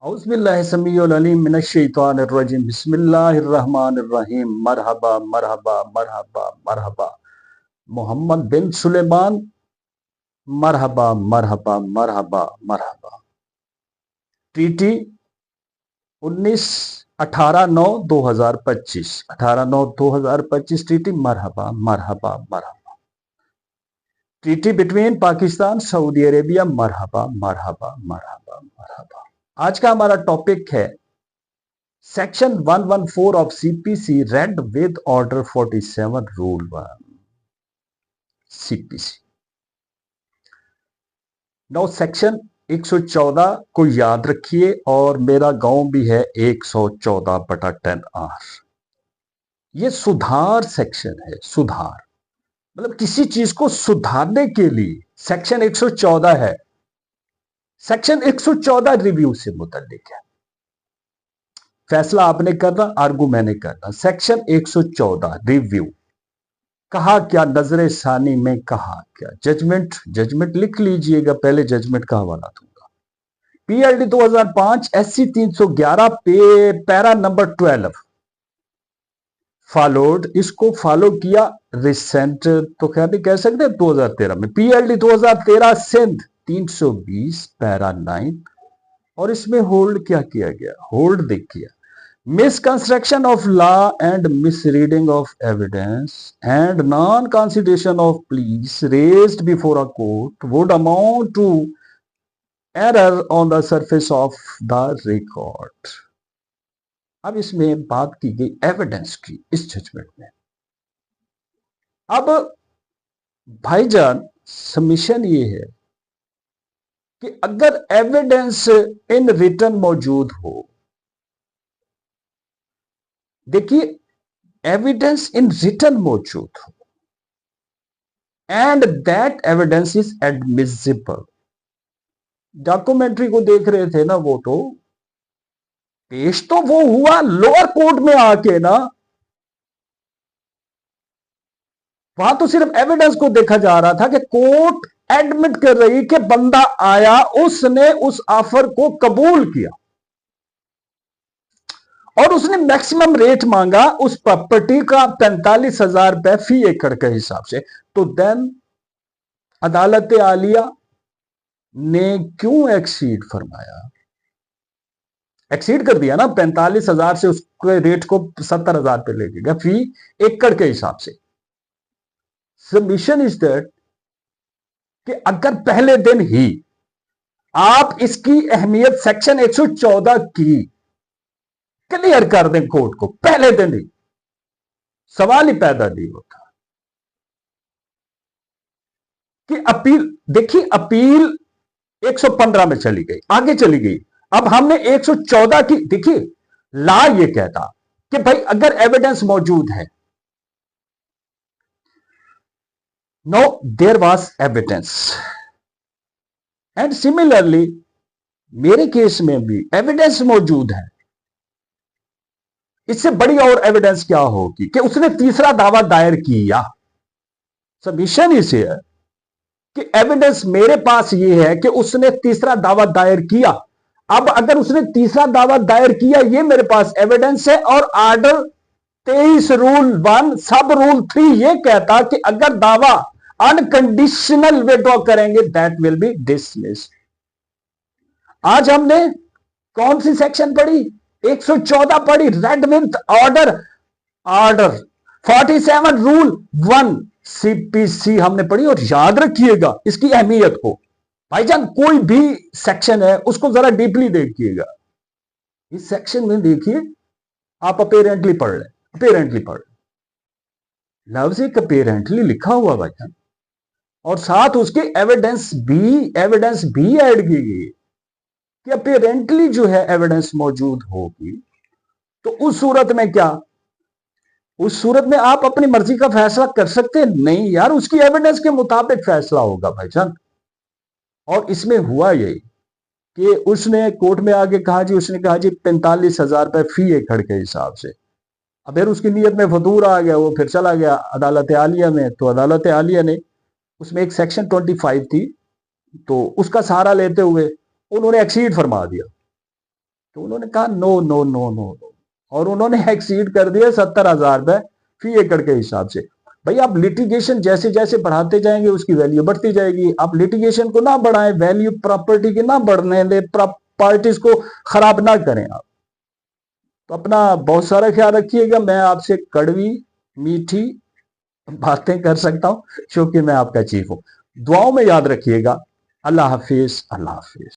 औज़ुबिल्लाहिस्समीउल मिनश शैतानिर्रजीम बिस्मिल्लाहिर्रहमानिर्रहीम मरहबा मरहबा मरहबा मरहबा मोहम्मद बिन सुलेमान मरहबा मरहबा मरहबा मरहबा। ट्रीटी 19 18/9/2025 18/9/2025 ट्रीटी मरहबा मरहबा मरहबा। Treaty between Pakistan Saudi Arabia मरहबा मरहबा मरहबा मरहबा। आज का हमारा टॉपिक है section 114 of CPC read with order 47 rule 1 CPC. Now section 114 को याद रखिए और मेरा गांव भी है 114/10R। ये सुधार सेक्शन है, सुधार मतलब किसी चीज को सुधारने के लिए सेक्शन 114 है। सेक्शन 114 रिव्यू से मुतल्लिक है। फैसला आपने करना, आर्गू मैंने करना। सेक्शन 114 रिव्यू कहा क्या, नजरे सानी में कहा क्या, जजमेंट जजमेंट लिख लीजिएगा, पहले जजमेंट का हवाला दूंगा। PLD 2005 SC 311 para number 12 followed, इसको फॉलो किया रिसेंट तो खैर नहीं कह सकते 2013 में। पीएलडी 2013 सिंध 320 पैरा 9 और इसमें होल्ड क्या किया गया, होल्ड देखिए, misconstruction of law and misreading of evidence and non-consideration of pleas raised before a court would amount to error on the surface of the record। अब इसमें बात की गई एविडेंस की इस जजमेंट में। अब भाईजान सबमिशन ये है कि अगर एविडेंस इन रिटन मौजूद हो, देखिए एविडेंस इन रिटन मौजूद हो and that evidence is admissible. Documentary को देख रहे थे ना, वो तो पेश तो वो हुआ लोअर कोर्ट में आके ना, वहां तो सिर्फ एविडेंस को देखा जा रहा था कि कोर्ट एडमिट कर रही कि बंदा आया, उसने उस ऑफर को कबूल किया और उसने मैक्सिमम रेट मांगा उस प्रॉपर्टी का 45,000 रुपए फी एकड़ के हिसाब से। तो देन अदालत आलिया ने क्यों एक्सीड फरमाया, एक्सीड कर दिया ना, 45,000 से उसके रेट को 70,000 पे ले गया फी एकड़ के हिसाब से। सबमिशन इज दैट कि अगर पहले दिन ही आप इसकी अहमियत सेक्शन 114 की क्लियर कर दें कोर्ट को, पहले दिन ही सवाल ही पैदा नहीं होता कि अपील। देखिए अपील 115 में चली गई, आगे चली गई, अब हमने 114 की। देखिए ला ये कहता कि भाई अगर एविडेंस मौजूद है, no there was evidence and similarly मेरे केस में भी एविडेंस मौजूद है। इससे बड़ी और एविडेंस क्या होगी कि उसने तीसरा दावा दायर किया। सबमिशन इसे है कि एविडेंस मेरे पास ये है कि उसने तीसरा दावा दायर किया। अब अगर उसने तीसरा दावा दायर किया, ये मेरे पास एविडेंस है। और ऑर्डर 23 रूल 1 सब रूल 3 ये कहता कि अगर दावा अनकंडीशनल विड्रॉ करेंगे दैट विल बी डिसमिस। आज हमने कौन सी सेक्शन पढ़ी, 114 पढ़ी, red with order, order 47 rule 1 CPC हमने पढ़ी। और याद रखिएगा इसकी अहमियत को भाईजान, कोई भी सेक्शन है उसको जरा डीपली देखिएगा। इस सेक्शन में देखिए आप अपेरेंटली पढ़ लें, अपेरेंटली पढ़ लें, लफ्ज एक अपेरेंटली लिखा हुआ भाईजान, और साथ उसकी एविडेंस भी ऐड की गई कि अपेरेंटली जो है एविडेंस मौजूद होगी। तो उस सूरत में क्या, उस सूरत में आप अपनी मर्जी का फैसला कर सकते हैं? नहीं यार, उसकी एविडेंस के मुताबिक फैसला होगा भाईजान। और इसमें हुआ यही कि उसने कोर्ट में आके कहा जी, उसने कहा जी 45,000 रुपए फी एकड़ के हिसाब से। अब फिर उसकी नीयत में फतूर आ गया, वो फिर चला गया अदालत आलिया में। तो अदालत आलिया ने उसमें एक सेक्शन 25 थी, तो उसका सहारा लेते हुए उन्होंने एक्सीड फरमा दिया तो उन्होंने कहा no no no no no, और उन्होंने एक्सीड कर दिया 70,000 रुपए फी एकड़ के हिसाब से। भाई आप लिटिगेशन जैसे जैसे बढ़ाते जाएंगे उसकी वैल्यू बढ़ती जाएगी। आप लिटिगेशन को ना बढ़ाएं, वैल्यू प्रॉपर्टी की ना बढ़ने दे, प्रॉपर्टीज को खराब ना करें आप। तो अपना बहुत सारा ख्याल रखिएगा। मैं आपसे कड़वी मीठी बातें कर सकता हूं क्योंकि मैं आपका चीफ हूं। दुआओं में याद रखिएगा। अल्लाह हाफिज, अल्लाह हाफिज।